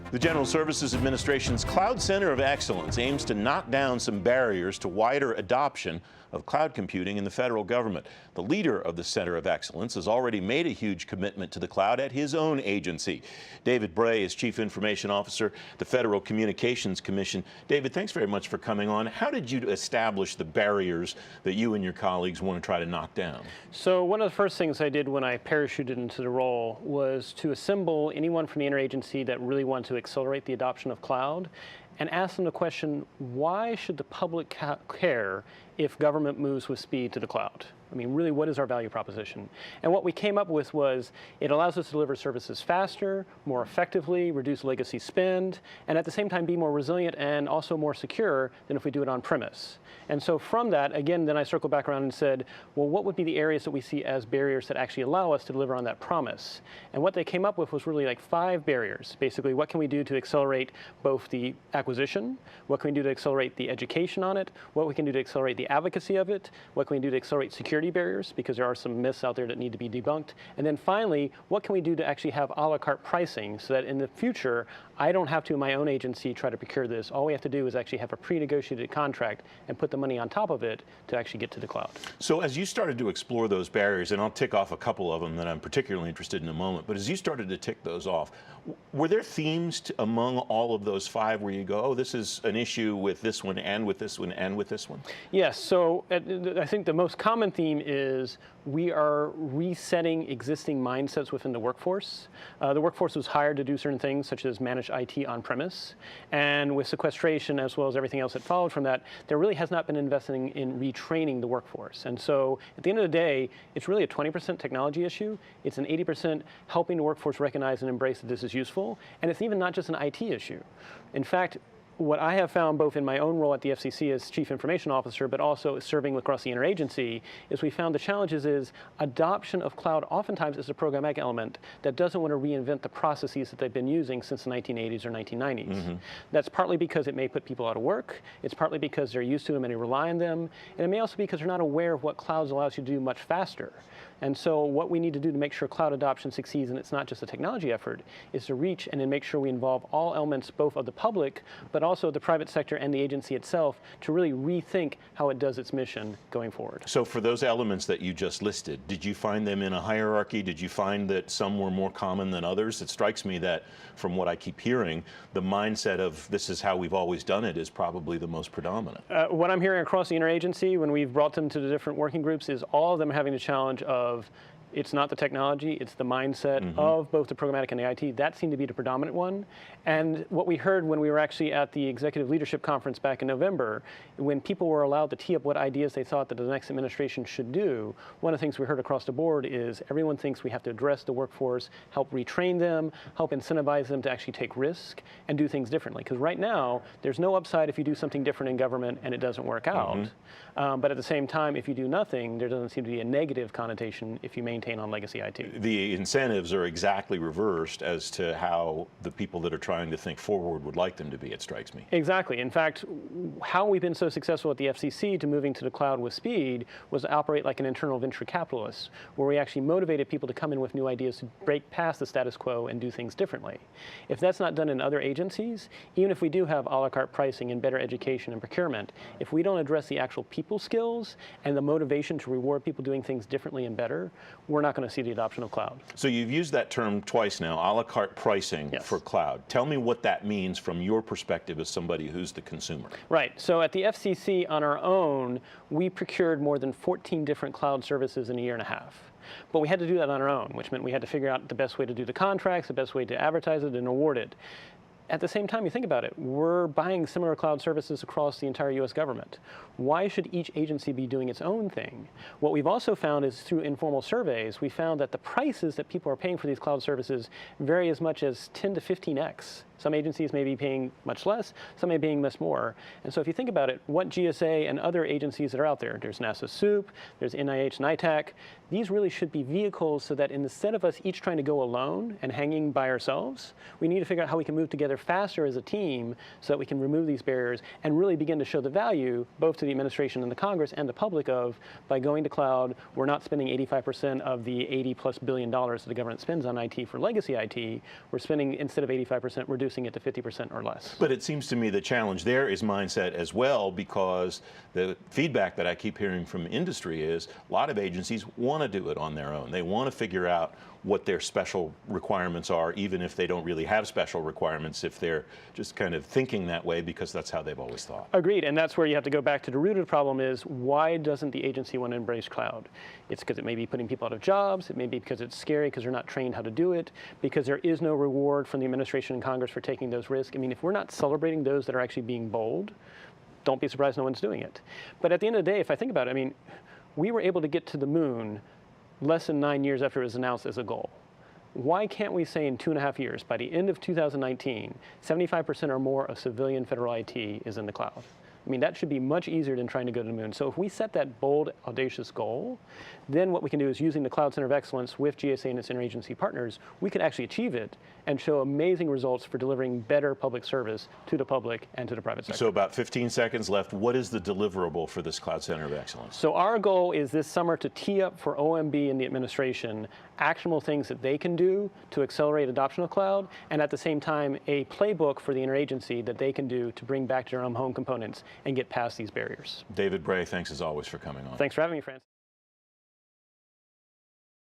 The General Services Administration's Cloud Center of Excellence aims to knock down some barriers to wider adoption of cloud computing in the federal government. The leader of the Center of Excellence has already made a huge commitment to the cloud at his own agency. David Bray is Chief Information Officer, the Federal Communications Commission. David, thanks very much for coming on. How did you establish the barriers that you and your colleagues want to try to knock down? So one of the first things I did when I parachuted into the role was to assemble anyone from the interagency that really wanted to accelerate the adoption of cloud and ask them the question, why should the public care if government moves with speed to the cloud? I mean, really, what is our value proposition? And what we came up with was it allows us to deliver services faster, more effectively, reduce legacy spend, and at the same time be more resilient and also more secure than if we do it on premise. And so from that, again, then I circled back around and said, well, what would be the areas that we see as barriers that actually allow us to deliver on that promise? And what they came up with was really like 5 barriers. Basically, what can we do to accelerate both the acquisition? What can we do to accelerate the education on it? What we can do to accelerate the advocacy of it? What can we do to accelerate security barriers, because there are some myths out there that need to be debunked. And then finally, what can we do to actually have a la carte pricing so that in the future, I don't have to, in my own agency, try to procure this. All we have to do is actually have a pre-negotiated contract and put the money on top of it to actually get to the cloud. So as you started to explore those barriers, and I'll tick off a couple of them that I'm particularly interested in a moment, but as you started to tick those off, were there themes among all of those 5 where you go, oh, this is an issue with this one and with this one and with this one? Yes, so I think the most common theme is we are resetting existing mindsets within the workforce. The workforce was hired to do certain things, such as manage IT on-premise. And with sequestration, as well as everything else that followed from that, there really has not been investing in retraining the workforce. And so at the end of the day, it's really a 20% technology issue. It's an 80% helping the workforce recognize and embrace that this is useful. And it's even not just an IT issue. In fact, what I have found both in my own role at the FCC as Chief Information Officer, but also serving across the interagency, is we found the challenges is adoption of cloud oftentimes is a programmatic element that doesn't want to reinvent the processes that they've been using since the 1980s or 1990s. Mm-hmm. That's partly because it may put people out of work, it's partly because they're used to them and they rely on them, and it may also be because they're not aware of what clouds allows you to do much faster. And so what we need to do to make sure cloud adoption succeeds, and it's not just a technology effort, is to reach and then make sure we involve all elements both of the public, but also the private sector and the agency itself to really rethink how it does its mission going forward. So for those elements that you just listed, did you find them in a hierarchy? Did you find that some were more common than others? It strikes me that from what I keep hearing, the mindset of this is how we've always done it is probably the most predominant. What I'm hearing across the interagency when we've brought them to the different working groups is all of them having the challenge of it's not the technology, it's the mindset of both the programmatic and the IT. That seemed to be the predominant one. And what we heard when we were actually at the Executive Leadership Conference back in November, when people were allowed to tee up what ideas they thought that the next administration should do, one of the things we heard across the board is everyone thinks we have to address the workforce, help retrain them, help incentivize them to actually take risk and do things differently. Because right now, there's no upside if you do something different in government and it doesn't work out. But at the same time, if you do nothing, there doesn't seem to be a negative connotation if you maintain on legacy IT. The incentives are exactly reversed as to how the people that are trying to think forward would like them to be, it strikes me. Exactly. In fact, how we've been so successful at the FCC to moving to the cloud with speed was to operate like an internal venture capitalist, where we actually motivated people to come in with new ideas to break past the status quo and do things differently. If that's not done in other agencies, even if we do have a la carte pricing and better education and procurement, if we don't address the actual people skills and the motivation to reward people doing things differently and better, we're not going to see the adoption of cloud. So you've used that term twice now, a la carte pricing for cloud. Tell me what that means from your perspective as somebody who's the consumer. Right. So at the FCC on our own, we procured more than 14 different cloud services in a year and a half. But we had to do that on our own, which meant we had to figure out the best way to do the contracts, the best way to advertise it and award it. At the same time, you think about it, we're buying similar cloud services across the entire US government. Why should each agency be doing its own thing? What we've also found is through informal surveys, we found that the prices that people are paying for these cloud services vary as much as 10 to 15x. Some agencies may be paying much less, some may be paying much more. And so if you think about it, what GSA and other agencies that are out there, there's NASA SOUP, there's NIH, NITAC, these really should be vehicles so that instead of us each trying to go alone and hanging by ourselves, we need to figure out how we can move together faster as a team so that we can remove these barriers and really begin to show the value both to the administration and the Congress and the public of, by going to cloud, we're not spending 85% of the $80+ billion that the government spends on IT for legacy IT. We're spending, instead of 85%, we're doing reducing it to 50% or less. But it seems to me the challenge there is mindset as well, because the feedback that I keep hearing from industry is a lot of agencies want to do it on their own. They want to figure out what their special requirements are, even if they don't really have special requirements, if they're just kind of thinking that way because that's how they've always thought. Agreed, and that's where you have to go back to the root of the problem is, why doesn't the agency want to embrace cloud? It's because it may be putting people out of jobs, it may be because it's scary because they're not trained how to do it, because there is no reward from the administration and Congress for taking those risks. I mean, if we're not celebrating those that are actually being bold, don't be surprised no one's doing it. But at the end of the day, if I think about it, I mean, we were able to get to the moon less than 9 years after it was announced as a goal. Why can't we say in 2.5 years, by the end of 2019, 75% or more of civilian federal IT is in the cloud? I mean, that should be much easier than trying to go to the moon. So if we set that bold, audacious goal, then what we can do is, using the Cloud Center of Excellence with GSA and its interagency partners, we can actually achieve it and show amazing results for delivering better public service to the public and to the private sector. So about 15 seconds left. What is the deliverable for this Cloud Center of Excellence? So our goal is this summer to tee up for OMB and the administration actionable things that they can do to accelerate adoption of cloud, and at the same time, a playbook for the interagency that they can do to bring back to their own home components and get past these barriers. David Bray, thanks as always for coming on. Thanks for having me, Francis.